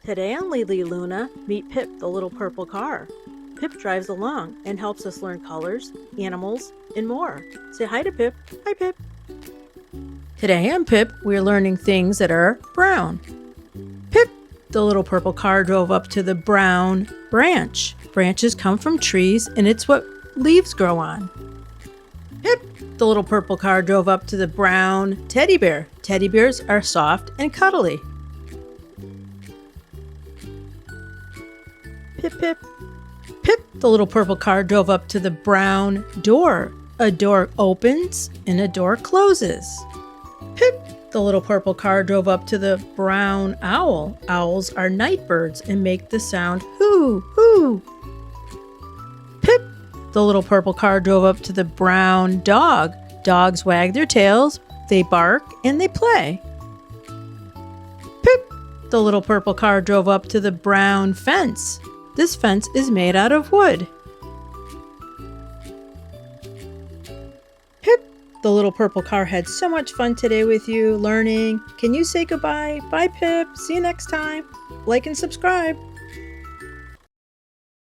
Today on Lily Luna, meet Pip, the little purple car. Pip drives along and helps us learn colors, animals, and more. Say hi to Pip. Hi, Pip. Today on Pip, we're learning things that are brown. Pip, the little purple car drove up to the brown branch. Branches come from trees, and it's what leaves grow on. Pip, the little purple car drove up to the brown teddy bear. Teddy bears are soft and cuddly. Pip, Pip. Pip, the little purple car drove up to the brown door. A door opens and a door closes. Pip, the little purple car drove up to the brown owl. Owls are night birds and make the sound hoo, hoo. Pip, the little purple car drove up to the brown dog. Dogs wag their tails, they bark, and they play. Pip, the little purple car drove up to the brown fence. This fence is made out of wood. Pip, the little purple car had so much fun today with you learning. Can you say goodbye? Bye, Pip. See you next time. Like and subscribe.